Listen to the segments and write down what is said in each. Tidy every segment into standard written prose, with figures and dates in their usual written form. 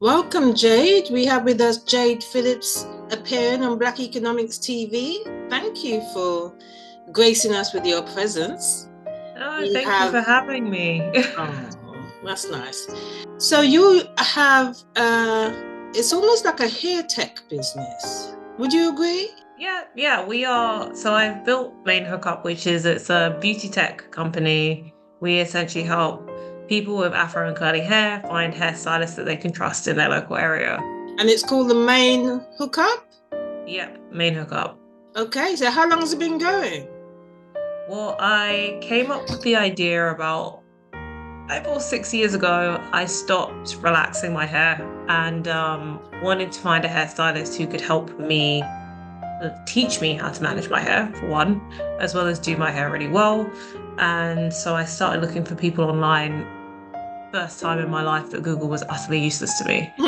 Welcome, Jade. We have with us Jade Phillips appearing on Black Economics TV. Thank you for gracing us with your presence. Oh, We thank you have, for having me. oh, that's nice. So you have, it's almost like a hair tech business. Would you agree? Yeah, we are. So I've built Main Hookup, it's a beauty tech company. We essentially help people with afro and curly hair find hairstylists that they can trust in their local area. And it's called the Main Hookup. Yep, Main Hookup. Okay, so how long has it been going? Well, I came up with the idea about 5 or 6 years ago. I stopped relaxing my hair and wanted to find a hairstylist who could help me teach me how to manage my hair, for one, as well as do my hair really well. And so I started looking for people online. First time in my life that Google was utterly useless to me. So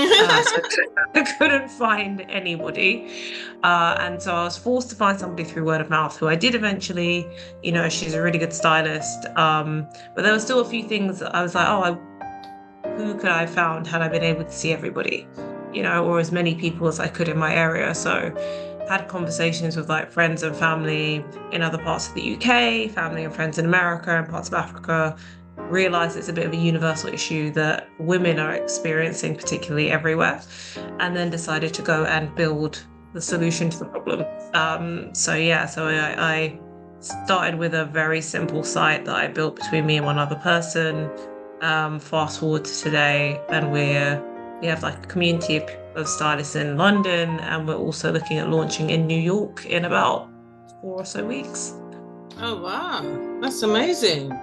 I couldn't find anybody. And so I was forced to find somebody through word of mouth, who I did eventually. She's a really good stylist. But there were still a few things that I was like, who could I have found had I been able to see everybody, or as many people as I could in my area. So had conversations with like friends and family in other parts of the UK, family and friends in America and parts of Africa, realized it's a bit of a universal issue that women are experiencing, particularly everywhere, and then decided to go and build the solution to the problem. So I started with a very simple site that I built between me and one other person. Fast forward to today, and we have like a community of stylists in London, and we're also looking at launching in New York in about 4 or so weeks. Oh, wow, that's amazing.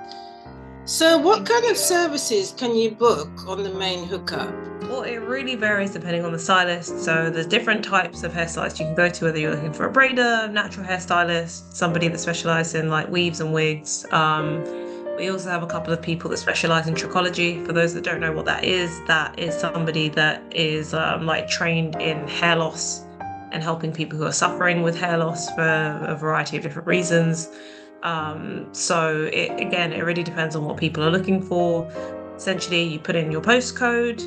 So what kind of services can you book on the Main Hookup? Well, it really varies depending on the stylist. So there's different types of hairstylists you can go to, whether you're looking for a braider, natural hairstylist, somebody that specializes in like weaves and wigs. We also have a couple of people that specialize in trichology. For those that don't know what that is somebody that is like trained in hair loss and helping people who are suffering with hair loss for a variety of different reasons. It really depends on what people are looking for. Essentially, you put in your postcode,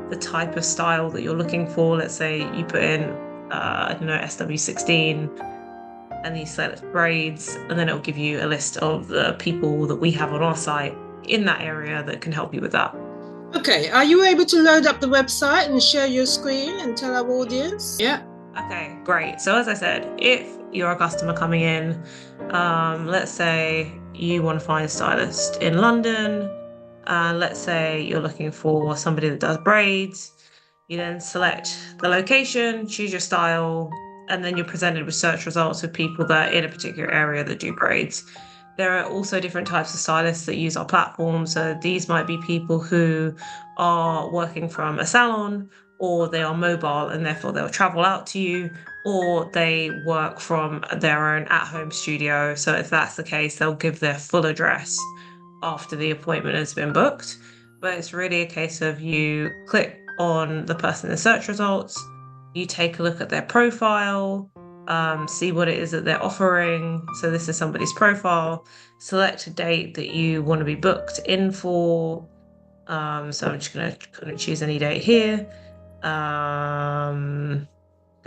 the type of style that you're looking for. Let's say you put in, I don't know, SW16, and you select braids, and then it'll give you a list of the people that we have on our site in that area that can help you with that. Okay, are you able to load up the website and share your screen and tell our audience? Yeah. Okay, great. So as I said, if you're a customer coming in, let's say you want to find a stylist in London, let's say you're looking for somebody that does braids, you then select the location, choose your style, and then you're presented with search results of people that are in a particular area that do braids. There are also different types of stylists that use our platform. So these might be people who are working from a salon, or they are mobile and therefore they'll travel out to you, or they work from their own at-home studio. So if that's the case, they'll give their full address after the appointment has been booked. But it's really a case of you click on the person in the search results, you take a look at their profile, see what it is that they're offering. So this is somebody's profile, select a date that you want to be booked in for. So I'm just going to choose any date here. Go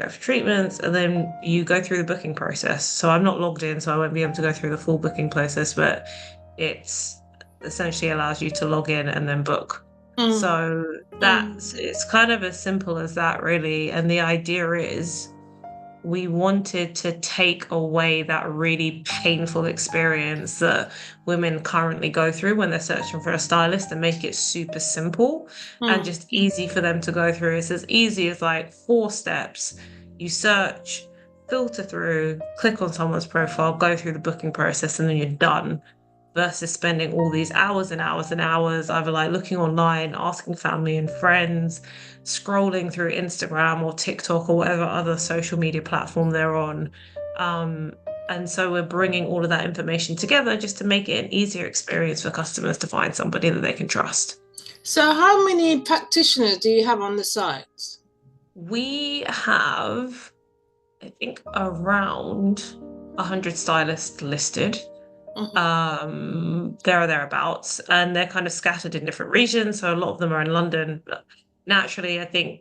for treatments, and then you go through the booking process. So I'm not logged in, so I won't be able to go through the full booking process, but it's essentially allows you to log in and then book. So it's kind of as simple as that, really. And the idea is we wanted to take away that really painful experience that women currently go through when they're searching for a stylist, and make it super simple and just easy for them to go through. It's as easy as like 4 steps. You search, filter through, click on someone's profile, go through the booking process, and then you're done. Versus spending all these hours and hours and hours either like looking online, asking family and friends, scrolling through Instagram or TikTok or whatever other social media platform they're on. And so we're bringing all of that information together just to make it an easier experience for customers to find somebody that they can trust. So how many practitioners do you have on the site? We have, I think, around 100 stylists listed. There are thereabouts, and they're kind of scattered in different regions. So a lot of them are in London, but naturally, I think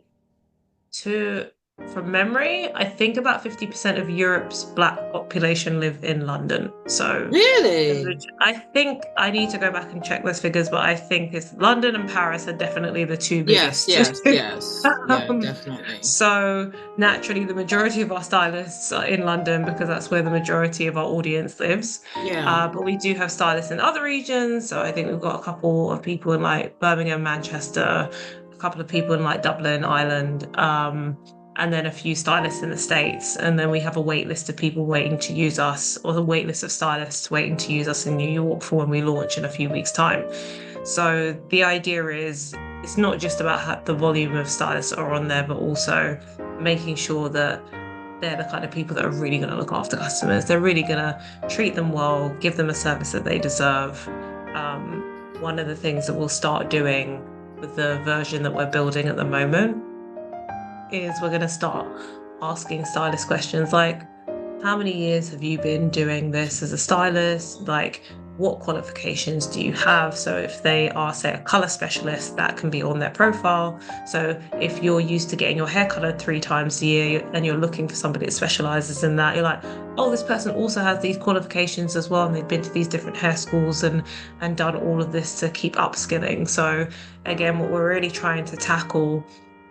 from memory, I think about 50% of Europe's Black population live in London. So Really? I think I need to go back and check those figures, but I think it's London and Paris are definitely the two Yes, biggest. yes, yes. Yeah, Um, definitely. so naturally, the majority of our stylists are in London because that's where the majority of our audience lives. Yeah. But we do have stylists in other regions. So I think we've got a couple of people in like Birmingham, Manchester, a couple of people in like Dublin, Ireland, and then a few stylists in the States. And then we have a wait list of people waiting to use us, or the wait list of stylists waiting to use us in New York for when we launch in a few weeks' time. So the idea is it's not just about the volume of stylists that are on there, but also making sure that they're the kind of people that are really going to look after customers. They're really going to treat them well, give them a service that they deserve. One of the things that we'll start doing with the version that we're building at the moment is we're going to start asking stylist questions like, how many years have you been doing this as a stylist? Like, what qualifications do you have? So if they are, say, a color specialist, that can be on their profile. So if you're used to getting your hair colored 3 times a year and you're looking for somebody that specializes in that, you're like, oh, this person also has these qualifications as well, and they've been to these different hair schools and done all of this to keep upskilling. So again, what we're really trying to tackle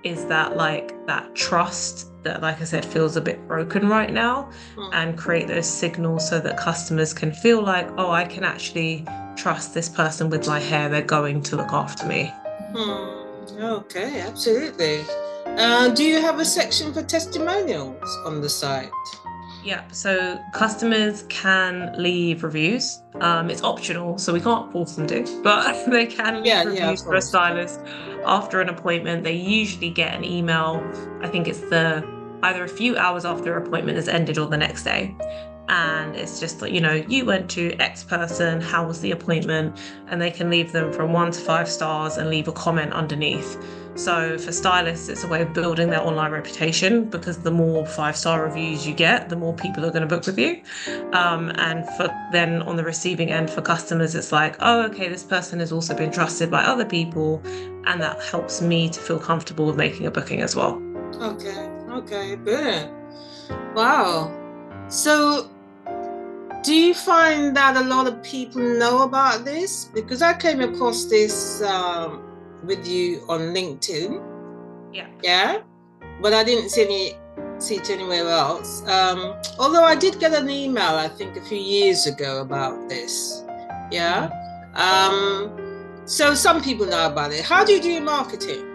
is that trust that, like I said, feels a bit broken right now, and create those signals so that customers can feel like, oh, I can actually trust this person with my hair. They're going to look after me. Okay, absolutely. Do you have a section for testimonials on the site? Yeah, so customers can leave reviews. It's optional, so we can't force them to, but they can leave reviews for a stylist after an appointment. They usually get an email. I think it's either a few hours after their appointment has ended or the next day. And it's just like, you went to X person, how was the appointment? And they can leave them from 1 to 5 stars and leave a comment underneath. So for stylists, it's a way of building their online reputation, because the more 5-star reviews you get, the more people are going to book with you. And for then on the receiving end for customers, it's like, oh, okay, this person has also been trusted by other people. And that helps me to feel comfortable with making a booking as well. Okay, brilliant. Wow. So do you find that a lot of people know about this? Because I came across this with you on LinkedIn. Yeah. But I didn't see it anywhere else. Although I did get an email, I think a few years ago about this. Yeah. So some people know about it. How do you do your marketing?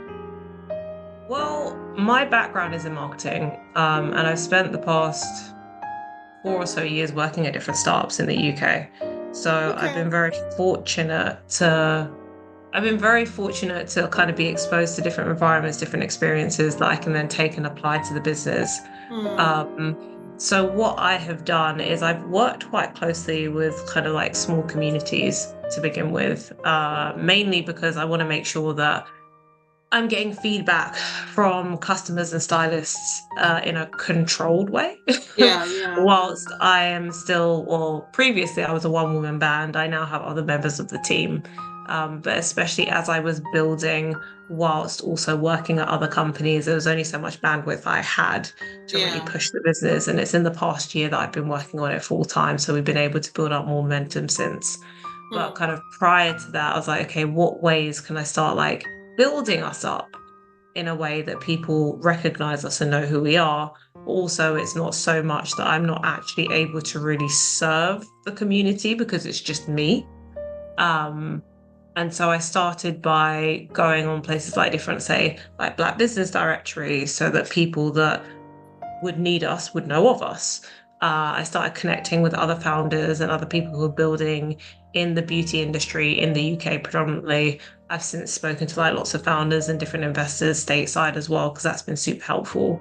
Well, my background is in marketing, and I've spent the past 4 or so years working at different startups in the UK. So I've been very fortunate to kind of be exposed to different environments, different experiences that I can then take and apply to the business. So what I have done is I've worked quite closely with kind of like small communities to begin with, mainly because I want to make sure that I'm getting feedback from customers and stylists in a controlled way. Whilst I am still, well, previously I was a one-woman band. I now have other members of the team. But especially as I was building whilst also working at other companies, there was only so much bandwidth I had to really push the business. And it's in the past year that I've been working on it full time. So we've been able to build up more momentum since. But kind of prior to that, I was like, okay, what ways can I start like building us up in a way that people recognize us and know who we are? Also, it's not so much that I'm not actually able to really serve the community because it's just me. And so I started by going on places like different, say, like Black Business Directories, so that people that would need us would know of us. I started connecting with other founders and other people who are building in the beauty industry in the UK predominantly. I've since spoken to like lots of founders and different investors stateside as well, because that's been super helpful.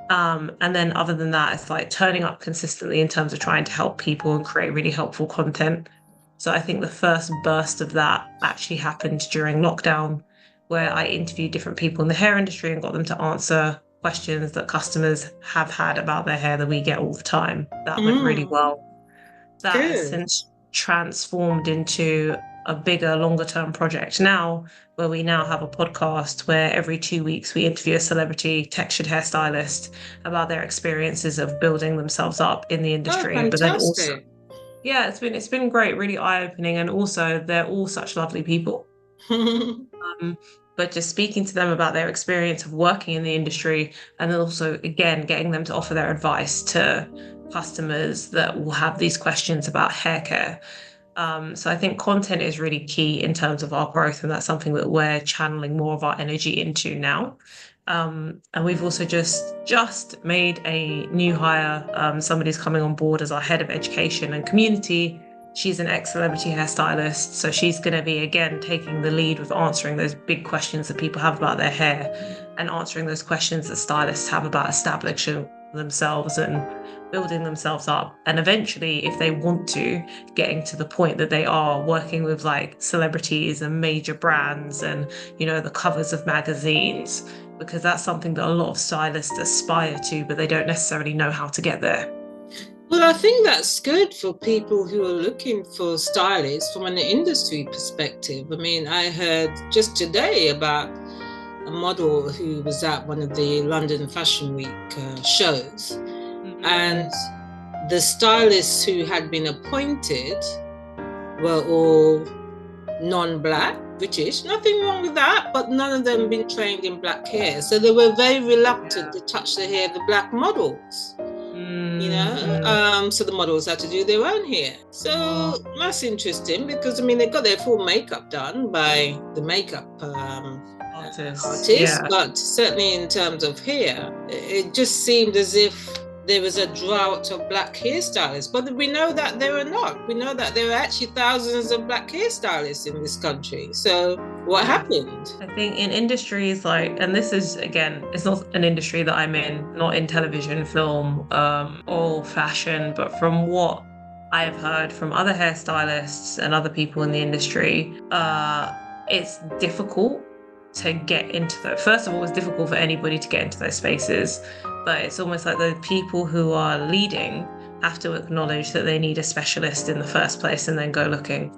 And then other than that, it's like turning up consistently in terms of trying to help people and create really helpful content. So I think the first burst of that actually happened during lockdown, where I interviewed different people in the hair industry and got them to answer questions that customers have had about their hair that we get all the time. That went really well. That has since transformed into a bigger, longer term project now, where we now have a podcast where every 2 weeks we interview a celebrity textured hairstylist about their experiences of building themselves up in the Oh, industry. But then also, fantastic. yeah, it's been great, really eye-opening, and also they're all such lovely people. Um, but just speaking to them about their experience of working in the industry, and then also again getting them to offer their advice to customers that will have these questions about hair care. So I think content is really key in terms of our growth, and that's something that we're channeling more of our energy into now. And we've also just made a new hire. Somebody's coming on board as our head of education and community. She's an ex-celebrity hairstylist, so she's going to be again taking the lead with answering those big questions that people have about their hair, and answering those questions that stylists have about establishing themselves and building themselves up, and eventually, if they want to, getting to the point that they are working with like celebrities and major brands and the covers of magazines, because that's something that a lot of stylists aspire to, but they don't necessarily know how to get there. Well, I think that's good for people who are looking for stylists from an industry perspective. I mean, I heard just today about a model who was at one of the London Fashion Week shows, and the stylists who had been appointed were all non-black, British. Nothing wrong with that, but none of them been trained in black hair. So they were very reluctant to touch the hair of the black models. So the models had to do their own hair. So that's interesting, because I mean they got their full makeup done by the makeup artist, yeah. but certainly in terms of hair, it just seemed as if there was a drought of black hairstylists. But we know that there are not. We know that there are actually thousands of black hairstylists in this country. So what happened? I think in industries like, and this is again, it's not an industry that I'm in, not in television, film, or fashion, but from what I have heard from other hairstylists and other people in the industry, it's difficult to get into those. First of all, it's difficult for anybody to get into those spaces, but it's almost like the people who are leading have to acknowledge that they need a specialist in the first place and then go looking.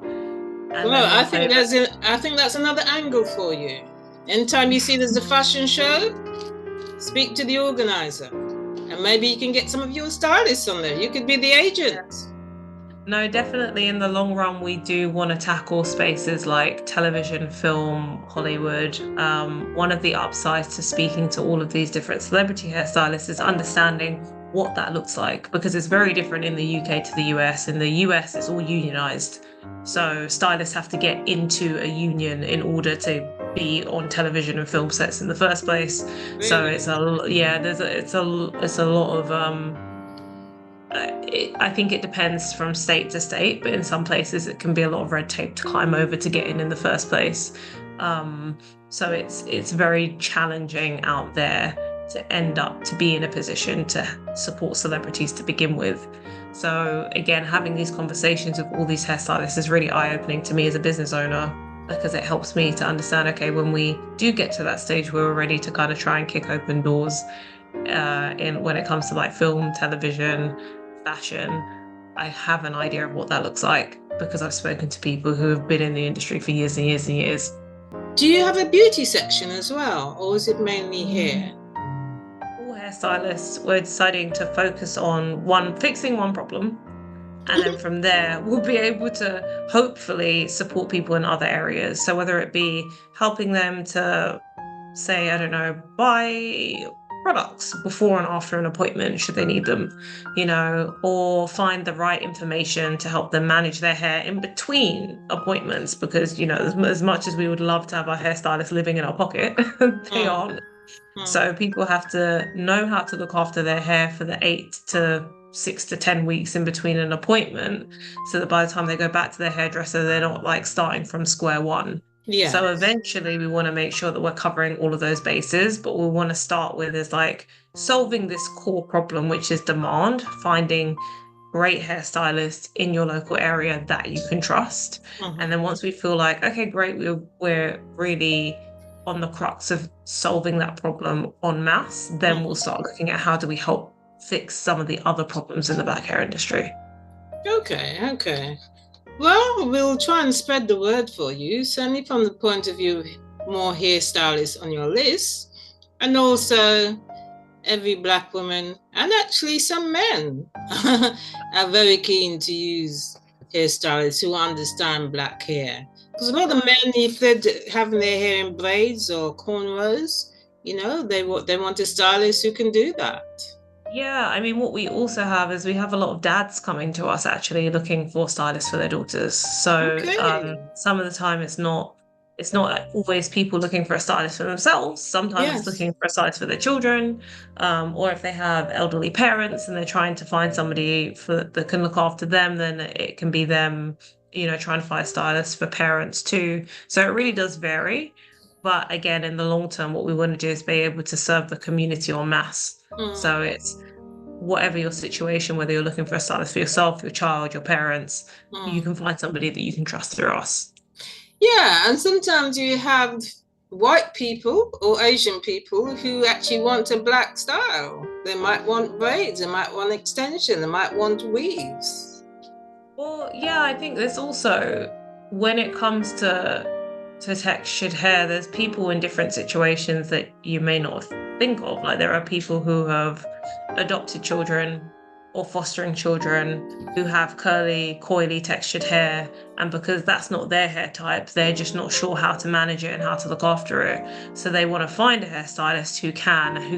And well, I think that's another angle for you. Anytime you see there's a fashion show, speak to the organizer, and maybe you can get some of your stylists on there. You could be the agent. No, definitely in the long run, we do want to tackle spaces like television, film, Hollywood. One of the upsides to speaking to all of these different celebrity hairstylists is understanding what that looks like, because it's very different in the UK to the US. In the US, it's all unionized. So stylists have to get into a union in order to be on television and film sets in the first place. Really? So it's a lot of I think it depends from state to state, but in some places it can be a lot of red tape to climb over to get in the first place. So it's very challenging out there to end up to be in a position to support celebrities to begin with. So again, having these conversations with all these hairstylists is really eye-opening to me as a business owner, because it helps me to understand, okay, when we do get to that stage where we're ready to kind of try and kick open doors when it comes to like film, television, fashion, I have an idea of what that looks like, because I've spoken to people who have been in the industry for years and years and years. Do you have a beauty section as well, or is it mainly hair? All hairstylists, we're deciding to focus on fixing one problem, and then from there we'll be able to hopefully support people in other areas. So whether it be helping them to, say, I don't know, buy products before and after an appointment should they need them, or find the right information to help them manage their hair in between appointments, because as much as we would love to have our hairstylists living in our pocket, they aren't. So people have to know how to look after their hair for the 6 to 10 weeks in between an appointment, so that by the time they go back to their hairdresser, they're not like starting from square one. Yeah. So eventually we want to make sure that we're covering all of those bases, but we want to start with is like solving this core problem, which is demand, finding great hairstylists in your local area that you can trust. And then once we feel like, okay, great, we're really on the crux of solving that problem en masse, then we'll start looking at how do we help fix some of the other problems in the black hair industry. Okay. Well, we'll try and spread the word for you, certainly from the point of view of more hairstylists on your list, and also every Black woman, and actually some men, are very keen to use hairstylists who understand Black hair. Because a lot of men, if they're having their hair in braids or cornrows, they want a stylist who can do that. Yeah, I mean, what we also have is we have a lot of dads coming to us actually looking for stylists for their daughters. So Okay. some of the time it's not always people looking for a stylist for themselves. Sometimes it's Yes. looking for a stylist for their children, or if they have elderly parents and they're trying to find somebody that can look after them, then it can be them, trying to find a stylist for parents too. So it really does vary. But again, in the long term, what we want to do is be able to serve the community en masse. So Mm, it's whatever your situation, whether you're looking for a stylist for yourself, your child, your parents, you mm. can find somebody that you can trust through us. Yeah, and sometimes you have white people or Asian people who actually want a Black style. They might want braids, they might want extension, they might want weaves. Well, yeah, I think there's also when it comes to textured hair, there's people in different situations that you may not think of. Like there are people who have adopted children or fostering children who have curly, coily textured hair. And because that's not their hair type, they're just not sure how to manage it and how to look after it. So they want to find a hairstylist who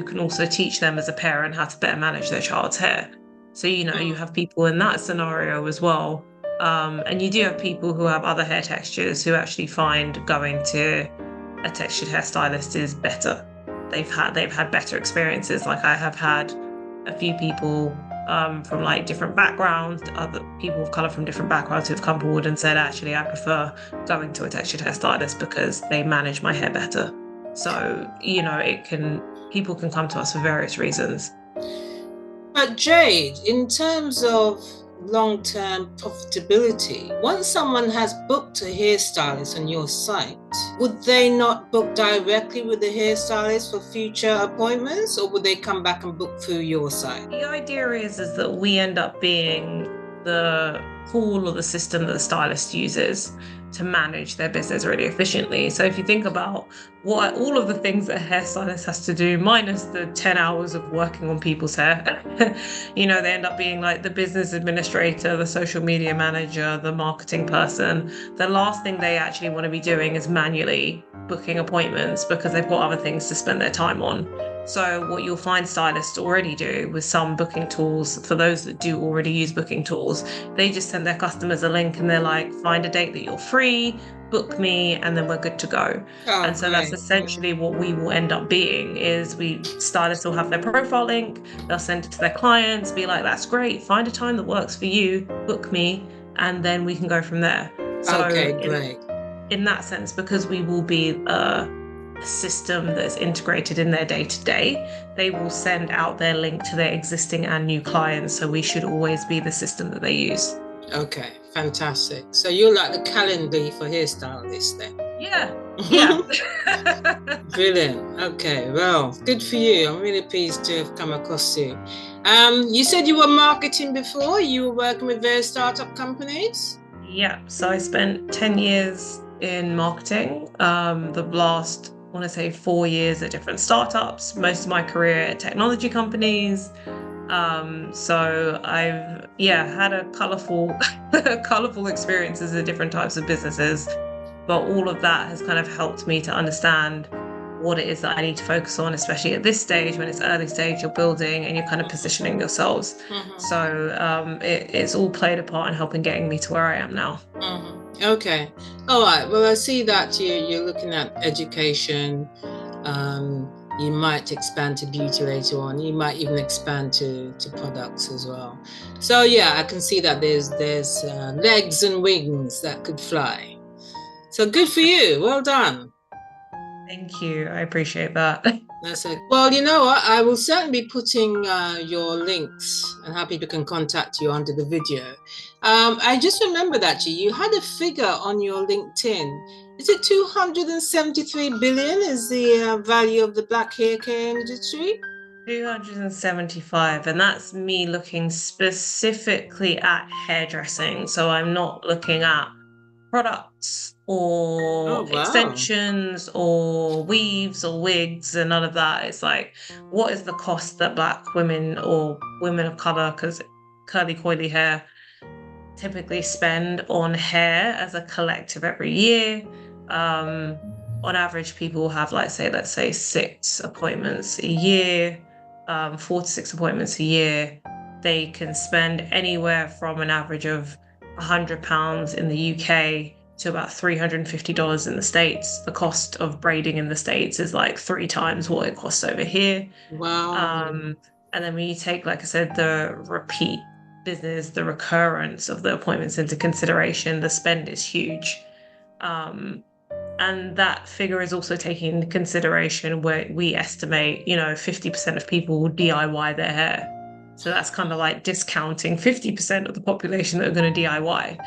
can also teach them as a parent how to better manage their child's hair. So, you Mm. have people in that scenario as well. And you do have people who have other hair textures who actually find going to a textured hairstylist is better. They've had better experiences. Like I have had a few people from like different backgrounds, other people of color from different backgrounds who've come forward and said, actually, I prefer going to a textured hairstylist because they manage my hair better. So, people can come to us for various reasons. But Jade, in terms of long-term profitability, once someone has booked a hairstylist on your site, would they not book directly with the hairstylist for future appointments, or would they come back and book through your site? The idea is that we end up being the tool or the system that the stylist uses to manage their business really efficiently. So if you think about what all of the things that a hairstylist has to do, minus the 10 hours of working on people's hair, they end up being like the business administrator, the social media manager, the marketing person. The last thing they actually want to be doing is manually booking appointments because they've got other things to spend their time on. So what you'll find stylists already do with some booking tools, for those that do already use booking tools, they just send their customers a link and they're like, find a date that you're free, book me, and then we're good to go. Oh, And so that's great. essentially what we will end up being is stylists will have their profile link, they'll send it to their clients, be like, that's great, find a time that works for you, book me, and then we can go from there. Okay, So great. in that sense, because we will be a system that's integrated in their day to day, they will send out their link to their existing and new clients. So we should always be the system that they use. Okay, fantastic. So you're like the Calendly for hairstylists then? Yeah, yeah. Brilliant. Okay, well, good for you. I'm really pleased to have come across you. You said you were marketing before. You were working with various startup companies. Yeah, so I spent 10 years in marketing. The last, I want to say 4 years at different startups, most of my career at technology companies. So I've had a colorful experiences in different types of businesses, but all of that has kind of helped me to understand what it is that I need to focus on, especially at this stage when it's early stage, you're building and you're kind of positioning yourselves. Mm-hmm. So it's all played a part in helping getting me to where I am now. Mm-hmm. Okay. All right. Well, I see that you're looking at education. You might expand to beauty later on. You might even expand to products as well. So yeah, I can see that there's legs and wings that could fly. So good for you. Well done. Thank you. I appreciate that. That's it. Well, you know what? I will certainly be putting your links and how people can contact you under the video. I just remembered actually, you had a figure on your LinkedIn. Is it 273 billion is the value of the black hair care industry? 275, and that's me looking specifically at hairdressing. So I'm not looking at products Oh, or wow. extensions or weaves or wigs and none of that. It's like, what is the cost that Black women or women of color, because curly coily hair, typically spend on hair as a collective every year. Um, on average, people have, like, say, let's say 6 appointments a year, 4 to 6 appointments a year. They can spend anywhere from an average of £100 in the UK to about $350 in the States. The cost of braiding in the States is like 3 times what it costs over here. Wow. Um, and then when you take, like I said, the repeat business, the recurrence of the appointments into consideration, the spend is huge. Um, and that figure is also taking into consideration where we estimate, 50% of people will DIY their hair. So that's kind of like discounting 50% of the population that are going to DIY.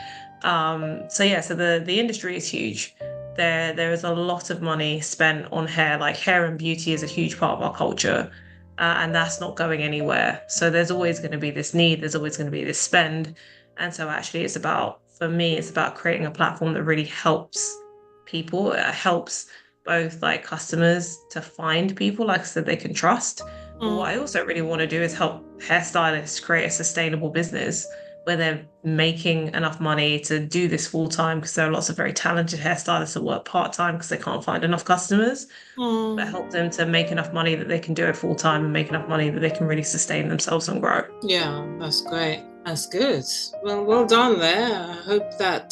So yeah, so the industry is huge. There is a lot of money spent on hair. Like, hair and beauty is a huge part of our culture, and that's not going anywhere. So there's always going to be this need. There's always going to be this spend, and so actually, for me, it's about creating a platform that really helps people. It helps both, like, customers to find people, like I said, they can trust. But what I Mm, also really want to do is help hairstylists create a sustainable business where they're making enough money to do this full time, because there are lots of very talented hairstylists that work part time because they can't find enough customers, but mm. help them to make enough money that they can do it full time and make enough money that they can really sustain themselves and grow. Yeah, that's great. That's good. Well, well done there. I hope that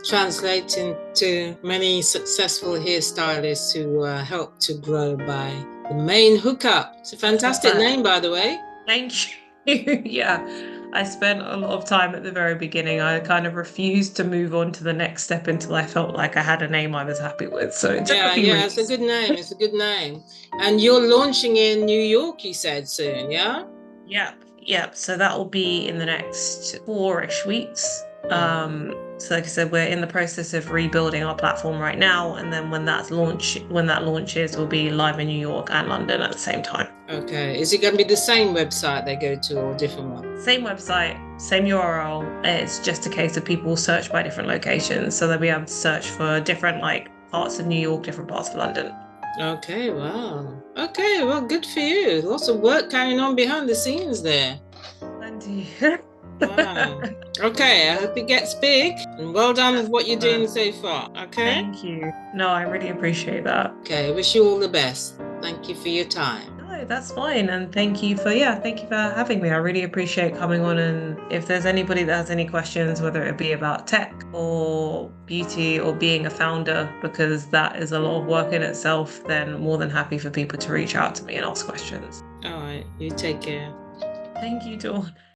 translates into many successful hairstylists who help to grow by the main hookup. It's a That's a fantastic fact. name, by the way. Thank you. Yeah, I spent a lot of time at the very beginning. I kind of refused to move on to the next step until I felt like I had a name I was happy with. So it took a Yeah, few yeah, it's a moves. good name. It's a good name. And you're launching in New York, you said soon, yeah? Yep, yep. So that will be in the next 4-ish weeks. Mm. So like I said, we're in the process of rebuilding our platform right now, and then when that launches, we'll be live in New York and London at the same time. Okay. Is it going to be the same website they go to or a different one? Same website, same URL. It's just a case of people search by different locations, so they'll be able to search for different, like, parts of New York, different parts of London. Okay, wow. Okay, well, good for you. Lots of work carrying on behind the scenes there. Plenty. Wow. Okay, I hope it gets big and well done with what you're doing Excellent. so far. Okay? Thank you. No, I really appreciate that. Okay, wish you all the best. Thank you for your time. No, that's fine. And thank you for having me. I really appreciate coming on. And if there's anybody that has any questions, whether it be about tech or beauty or being a founder, because that is a lot of work in itself, then more than happy for people to reach out to me and ask questions. All right, you take care. Thank you, Dawn.